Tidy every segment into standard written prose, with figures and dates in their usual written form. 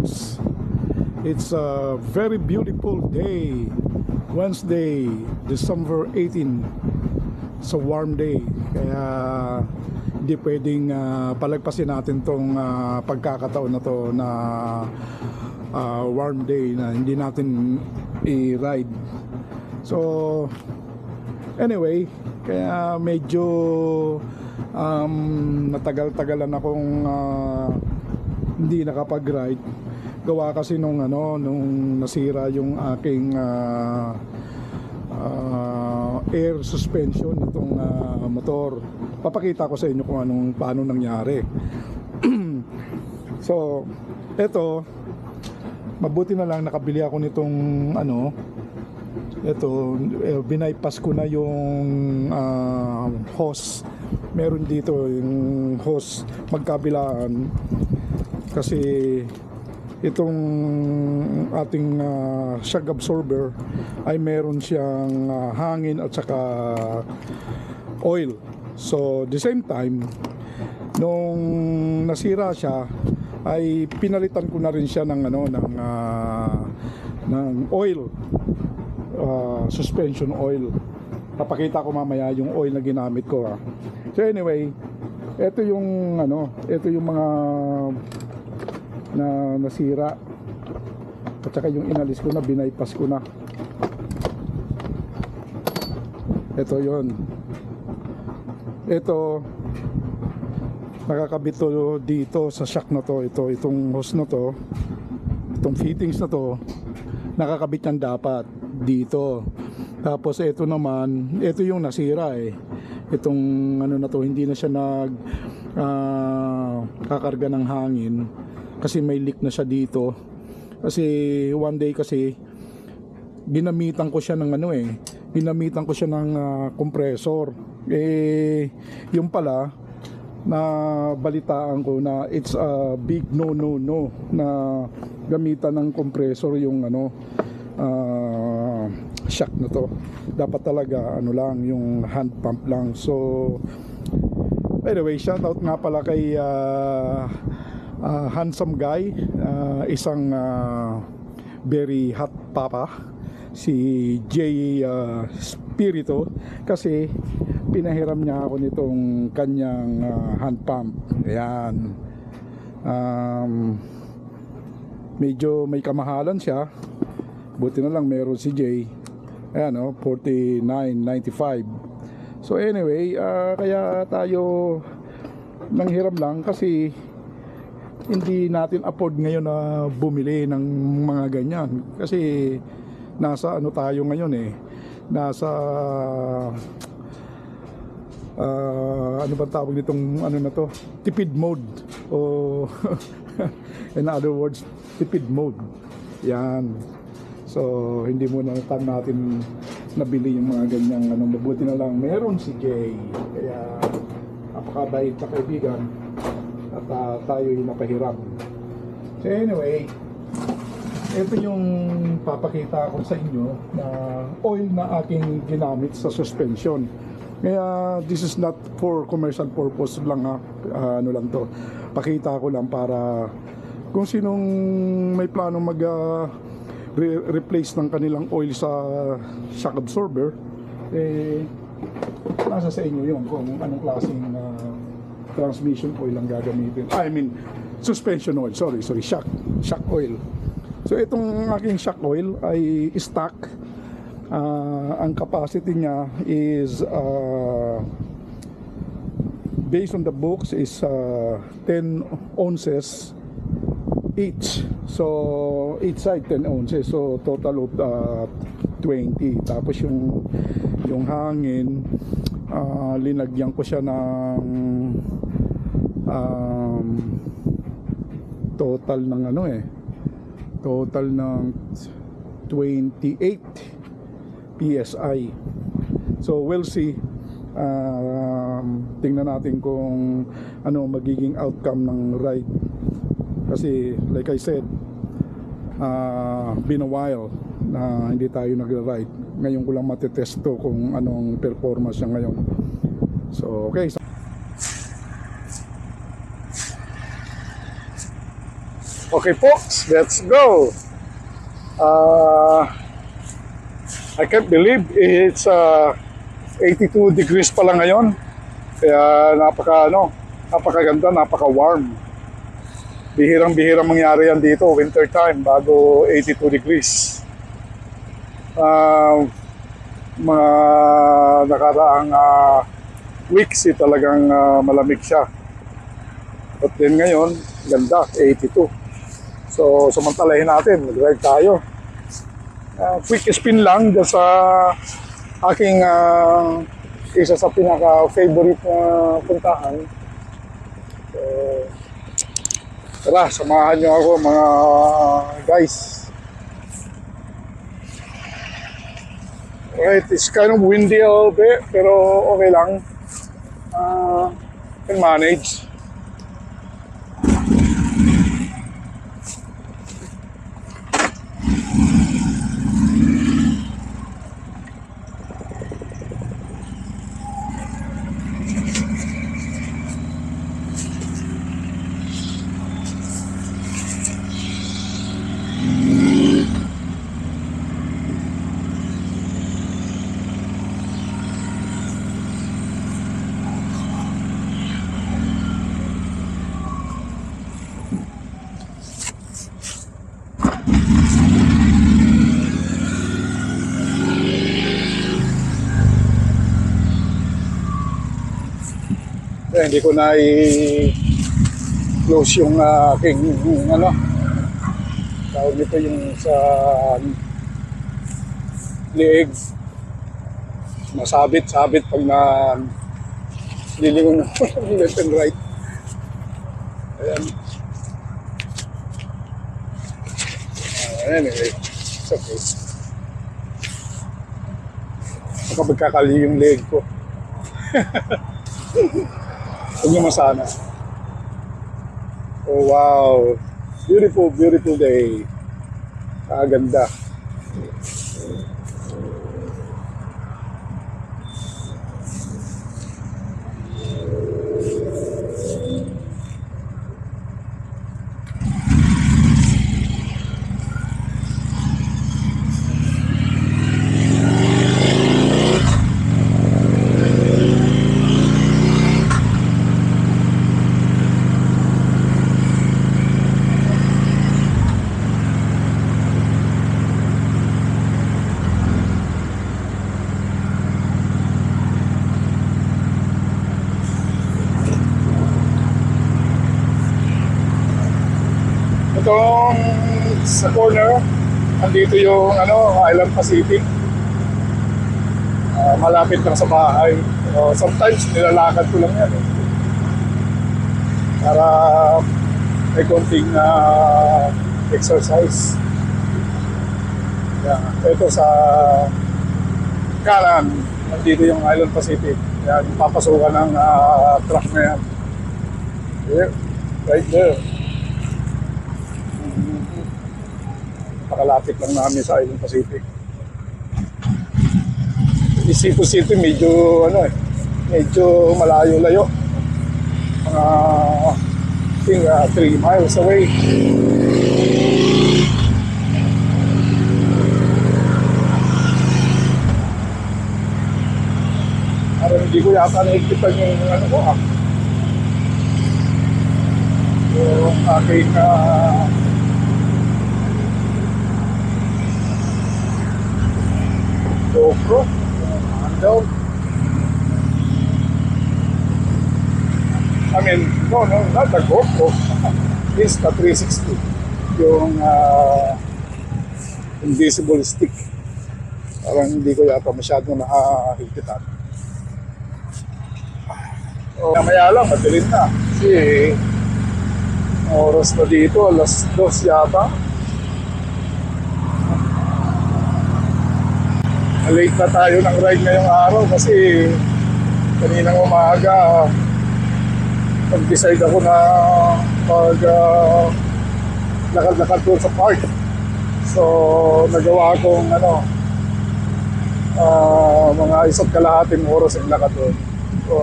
folks. It's a very beautiful day, Wednesday, December 18. It's a warm day, kaya hindi pwedeng palagpasin natin tong pagkakataon na to na warm day na hindi natin i-ride. So anyway, kaya medyo natagal-tagalan akong hindi nakapag-ride. Gawa kasi nung nasira yung aking air suspension nitong motor. Papakita ko sa inyo kung paano nangyari. So eto, mabuti na lang nakabili ako nitong binaypas ko na yung hose. Meron dito yung hose magkabilaan, kasi itong ating shock absorber ay meron siyang hangin at saka oil. So the same time, nung nasira siya ay pinalitan ko na rin siya ng oil, suspension oil. Papakita ko mamaya yung oil na ginamit ko. So anyway, ito yung mga na nasira, at saka yung inalis ko na, binaypas ko na. Ito yon. Ito nakakabit to dito sa shock na to. Itong hose na to, itong fittings na to, nakakabit yan dapat dito. Tapos ito naman, ito yung nasira itong na to, hindi na siya kakarga ng hangin kasi may leak na siya dito. Kasi one day kasi ginamitan ko siya ng compressor. Yung pala na balitaan ko na it's a big no na gamitan ng compressor yung shock na to. Dapat talaga yung hand pump lang. So anyway, shout out nga pala kay handsome guy, isang very hot papa, si Jay Spirito, kasi pinahiram niya ako nitong kanyang hand pump. Ayan, medyo may kamahalan siya, buti na lang meron si Jay. Ayan, $49.95. So anyway, kaya tayo nanghiram lang kasi hindi natin afford ngayon na bumili ng mga ganyan, kasi nasa tayo ngayon nasa ano ba tawag nitong na to, tipid mode, o in other words, tipid mode. Yan. So hindi muna natin nabili yung mga ganyang mabuti na lang meron si Jay, kaya napakabait na kaibigan at tayo yung napahiram. So anyway, ito yung papakita ko sa inyo na oil na aking ginamit sa suspension. Kaya this is not for commercial purpose lang, lang to. Pakita ko lang para kung sinong may plano replace ng kanilang oil sa shock absorber, nasa sa inyo yun kung anong klaseng transmission oil ang gagamitin. I mean suspension oil, sorry, shock oil. So itong aking shock oil ay stock. Ang capacity niya is based on the books is 10 ounces each. So each side 10 ounces, so total of 20. Tapos yung hangin, linagyan ko siya ng total ng total ng 28 PSI. So we'll see. Tingnan natin kung magiging outcome ng ride, kasi like I said, been a while na hindi tayo nag-ride. Ngayon ko lang matetesto kung anong performance niya ngayon. So okay. Okay folks, let's go. I can't believe it's 82 degrees pala ngayon. Kaya napakaganda, napaka-warm. Bihirang-bihirang mangyari yan dito, winter time, bago 82 degrees. Mga nakaraang weeks, talagang malamig siya. But then ngayon, ganda, 82. So, samantalahin natin, mag-ride tayo. Quick spin lang dyan sa aking isa sa pinaka-favorite na puntahan. So, tara, samahan nyo ako mga guys. Alright, it's kind of windy a little bit, pero okay lang. Can manage. Hindi ko na i-close yung aking tawag nito yung sa leeg. Masabit-sabit pag na lilingon na left and right. Ayan. Anyway, it's okay. Baka magkakali yung leg ko. Huwag nyo masana. Oh wow, beautiful, beautiful day. Ganda. Itong sa corner, andito yung Island Pacific. Malapit lang sa bahay. Sometimes nilalakad ko lang yan. Para may konting exercise. Yeah. Ito sa kanan, andito yung Island Pacific. Yan, papasukan ng truck na yan. Here, right there. Pakalapit lang namin sa Island Pacific. Cebu City medyo medyo malayo-layo. Mga 3 miles away. Parang hindi ko yata naigpitan yung yung aking GoPro handle. I mean, no, not the GoPro. It's the 360. Yung invisible stick. Parang hindi ko yata masyadong nakahigpitan. Mamaya lang, madilim na. Kasi oras na dito, alas 2 yata. Late na tayo ng ride ngayong araw kasi kaninang umaga nag-decide ako na lakad-lakad doon sa park. So nagawa akong mga 1.5 oras ang lakad doon. So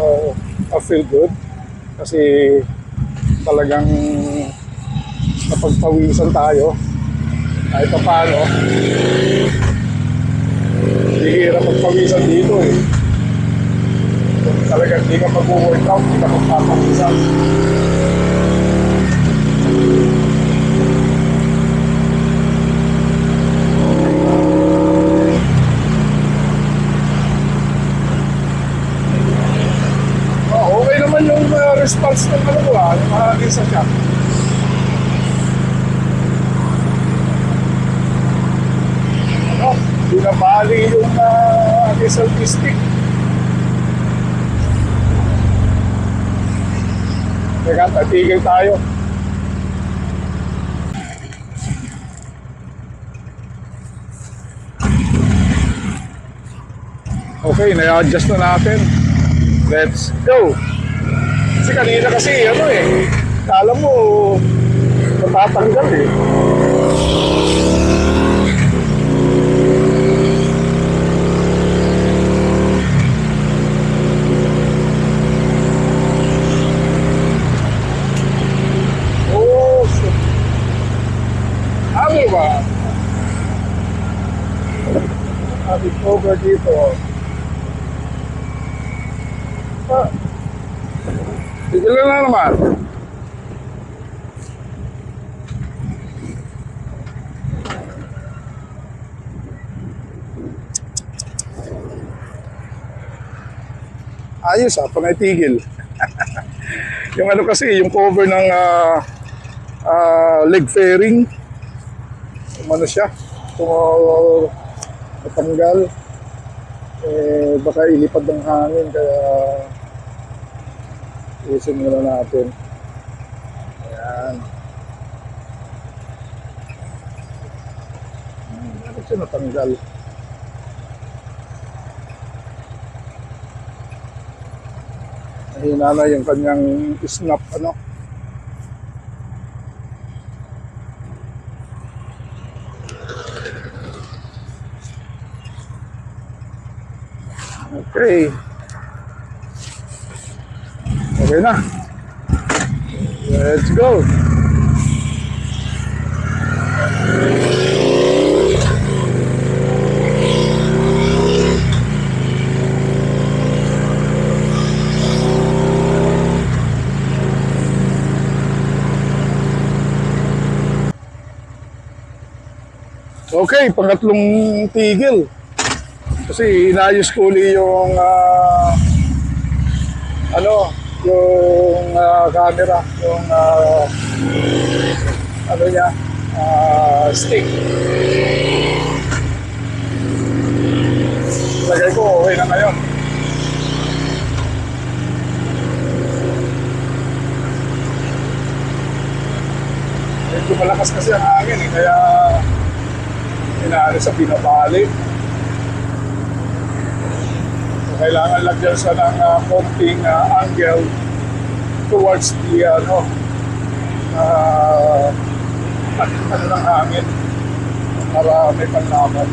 I feel good kasi talagang napagpawisan tayo. Kahit pa paano, bihira magpawisan dito eh. Kung talagang di ka mag-workout, di ka magpapawisan. Okay naman yung response ng ano ko yung mga isa siya. Binabali yung selfie stick. Teka, tatigil tayo. Okay, na-adjust na natin. Let's go! Kasi kanina ano kala mo matatanggal eh. Ano ba? Ating over dito. Tigil na naman. Ayos panay tigil. Yung ano kasi, yung cover ng leg fairing. Ano siya? Kung natanggal, baka ilipad ng hangin, kaya isin muna natin. Ayan. Bakit siya natanggal? Mahina na yung kanyang snap, ano? Okay. Okay na. Let's go. Okay, pangatlong tigil. Kasi inayos ko ulit yung yung camera, yung stick. Lagay ko okay na ngayon. Medyo malakas kasi ang hangin kaya inaano sa pinabalik. Kailangan lagyan siya ng konting angle towards the ano ng hangin para may panlaban.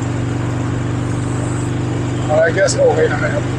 I guess okay na ngayon.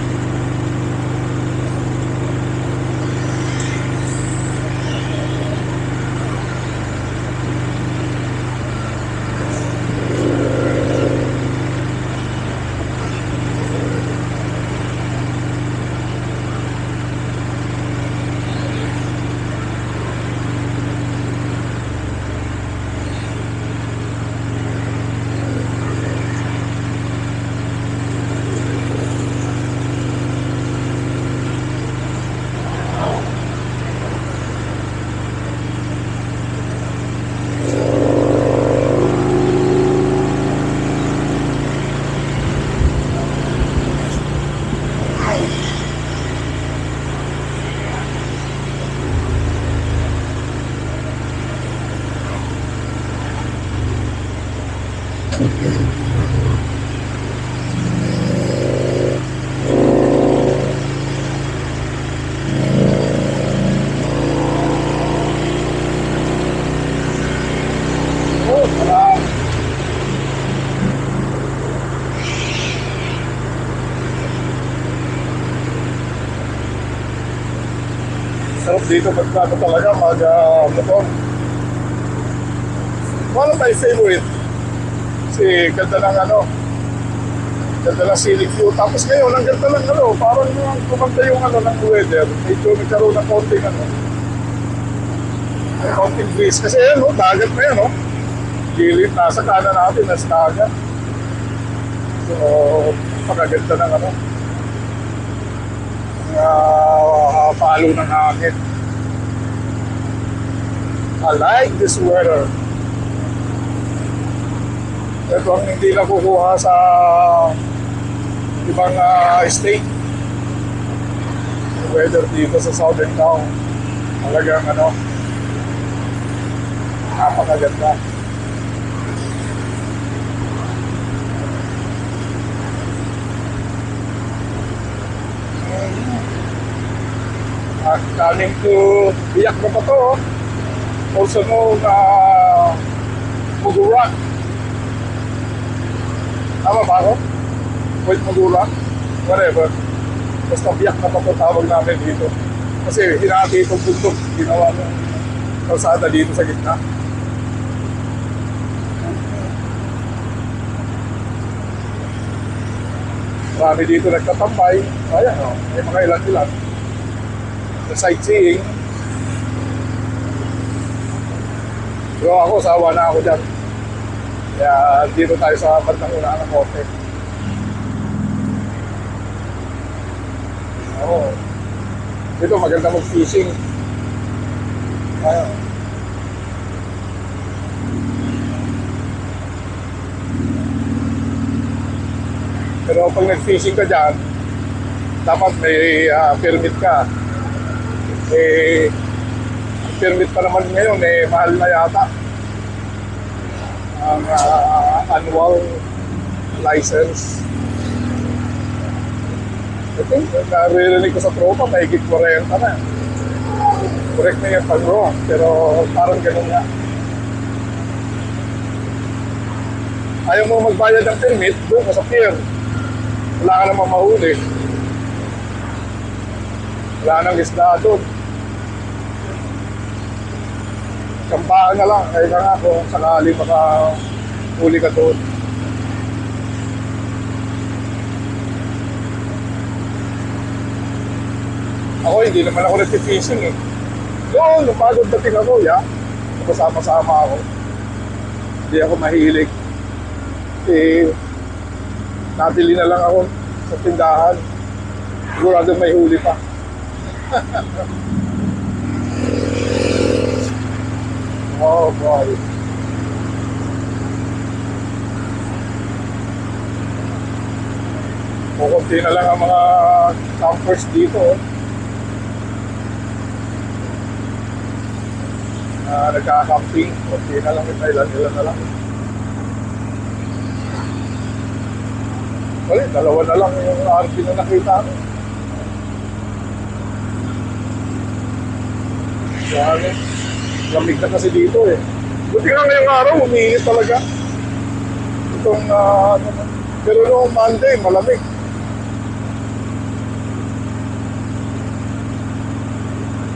Sarap dito pagka talaga mag-motor. One of my favorite. Kasi ganda ng ano, ganda ng scenic view. Tapos ngayon, ang ganda ng ano, parang kumanda yung ano ng weather. Medyo nagkaroon ng konting ano, may konting breeze. Kasi yan, no, dagat na yan, no? Gilid, nasa kanan natin, nasa dagat. So, pagkaganda ng ano, palo ng hangin. I like this weather. Ito ang hindi nakukuha sa ibang state. Yung weather dito sa Southern Town. Talagang ano, napakaganda. At coming to Biak na pa to, also known Mugurat. Tama ba ako? Wait, Mugurat? Whatever. Basta Biak na pa to tawag namin dito. Kasi hinati itong bundok, ginawa ng kalsada dito sa gitna. Marami dito nagtatambay. Ayan, oh, may mga ilan-ilan. Sa sightseeing. Pero ako, sawa na ako dyan. Kaya dito tayo sa bandang una ng Norte. Oo. Dito maganda mag-fishing. Ayan. Pero pag nag-fishing ka dyan, dapat may permit ka. Permit pa naman ngayon, mahal na yata ang annual license. I think, naririnig ko sa tropa, may higit 40 na. Correct na yung pag-wrong, pero parang ganun nga. Ayaw mo magbayad ng permit, doon ka sa pier. Wala ka namang mahuli. Wala nang isda doon. Kampaan na lang, kaya nga kung sakali makahuli ka doon. Ako, hindi naman ako nag-fishing eh. Doon, nung pagod dating ako, kasama-sama ako. Hindi ako mahilig. Nabili na lang ako sa tindahan. Sigurado may huli pa. Oh boy. Kukunti na lang ang mga campers dito. Nagkakamping. Kunti na lang, ilan na lang. Wala, dalawa na lang yung RV na nakita ko. Yan. Lamig na kasi dito eh. Buti nga ngayong araw, umiinit talaga. Itong, pero noong Monday, malamig.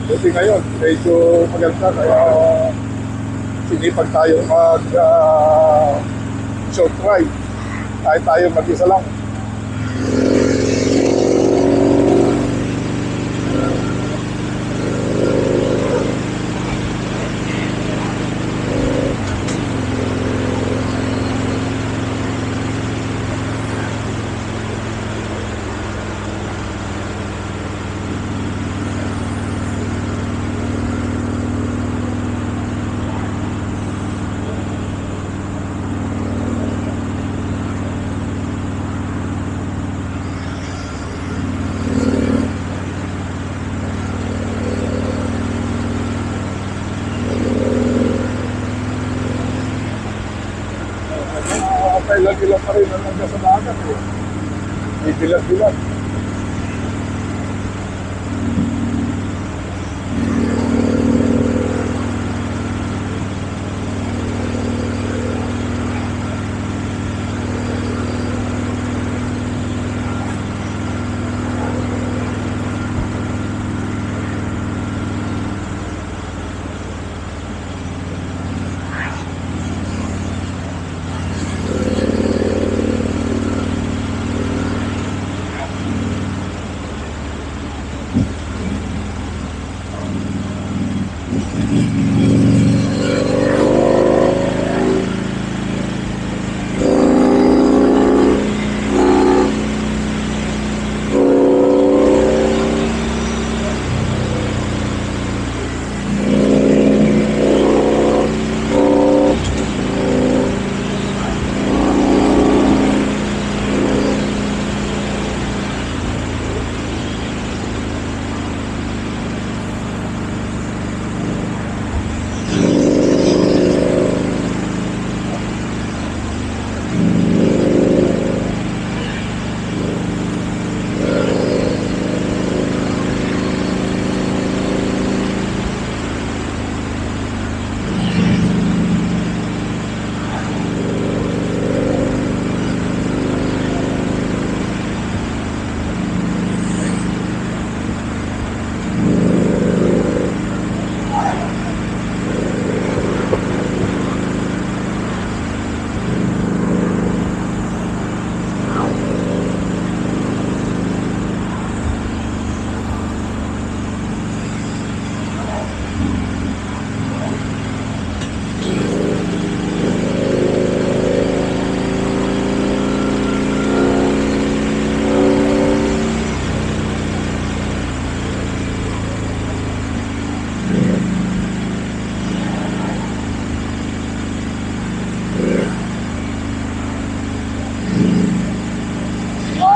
Buti ngayon, medyo maganda. Kaya sinipag tayo short ride. Kahit tayo mag-isa lang. Ilan-ilan pa rin ang nangga sa dagat eh. May bilat-bilat.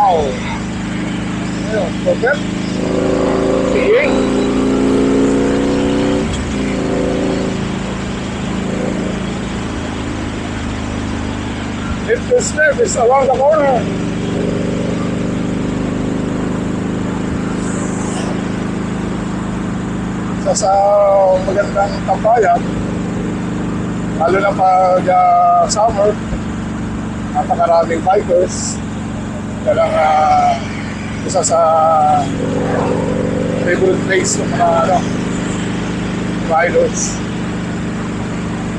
Wow! Ayun, forget. Seeing. If the step is around the corner. Sa magandang tambayan, lalo na pag summer, napakaraming bikers. Kailang isa sa favorite place ng mga riders.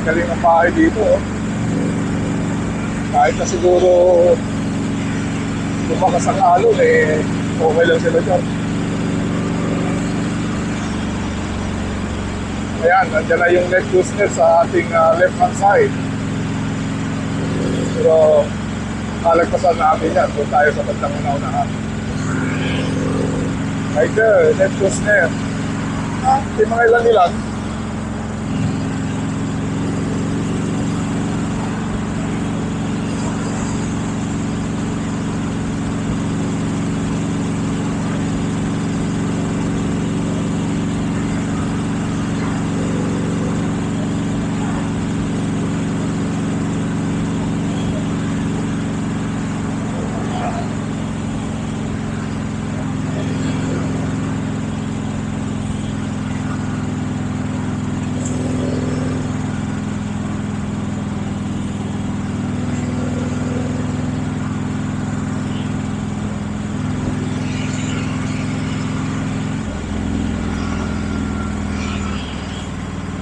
Galing ang bahay dito. Oh. Kahit na siguro lumakas ang alon, okay lang sila dyan. Ayan, nandiyan na yung neck loosener sa ating left hand side. Pero kalagpasan natin yan. Doon tayo sa bandang una-unahan. Right there, neck loosener. Di mga ilan-ilan.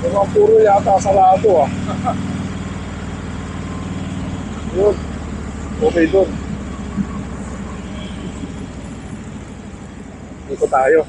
Mga puro yata sarado ah. Yun. Okay dun. Dito tayo.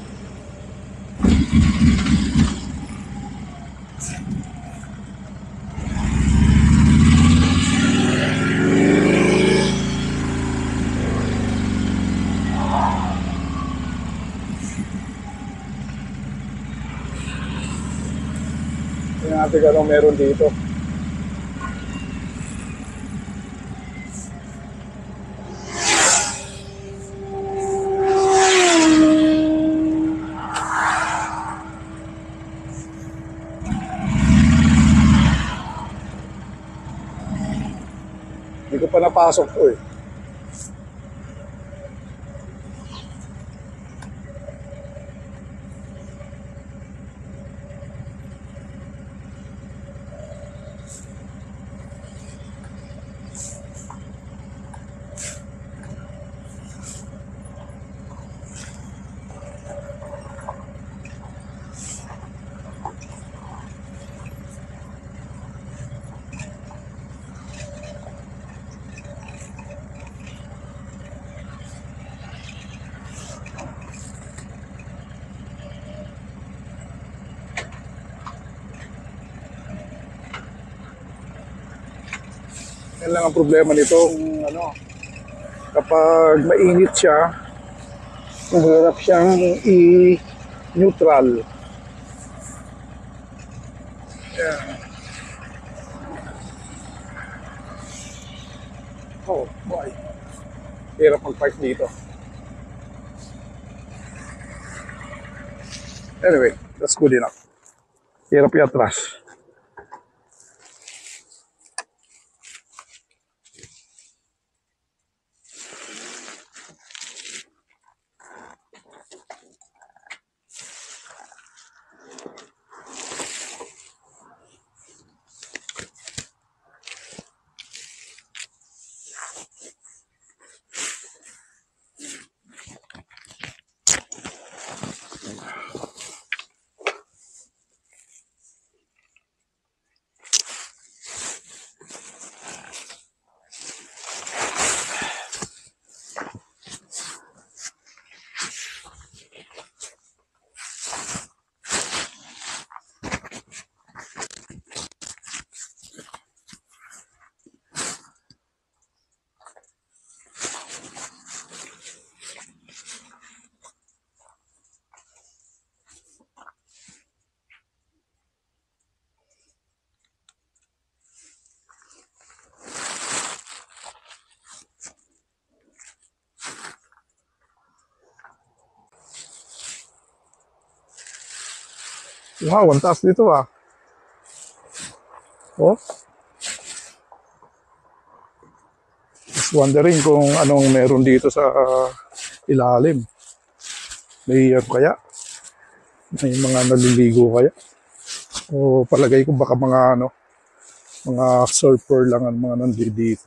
Tingnan natin anong meron dito. Hindi ko pa napasok to eh. Yan lang ang problema nitong kapag mainit siya, mahirap siyang i-neutral. Yan. Oh, boy. Hirap mag-park dito. Anyway, that's good enough. Hirap i-atras. Wow, ang taas dito ah. Oh, just wondering kung anong meron dito sa ilalim. May kaya? May mga naliligo kaya? O palagay ko baka mga mga surfer lang ang mga nandito.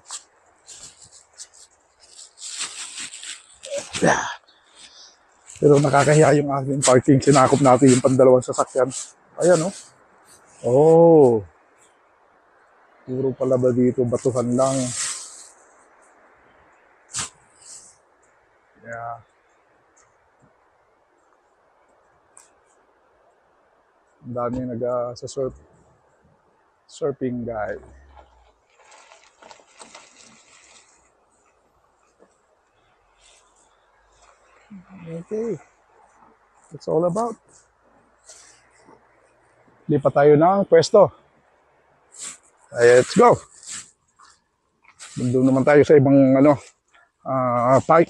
Pero nakakahiya yung aking parking. Sinakop natin yung pandalawang sasakyan. Ayan, oh. Oh, puro pala ba dito? Batuhan lang. Yeah. Ang dami sa surfing guy. Okay. That's all about. Lipat tayo ng pwesto. Let's go. Doon naman tayo sa ibang park.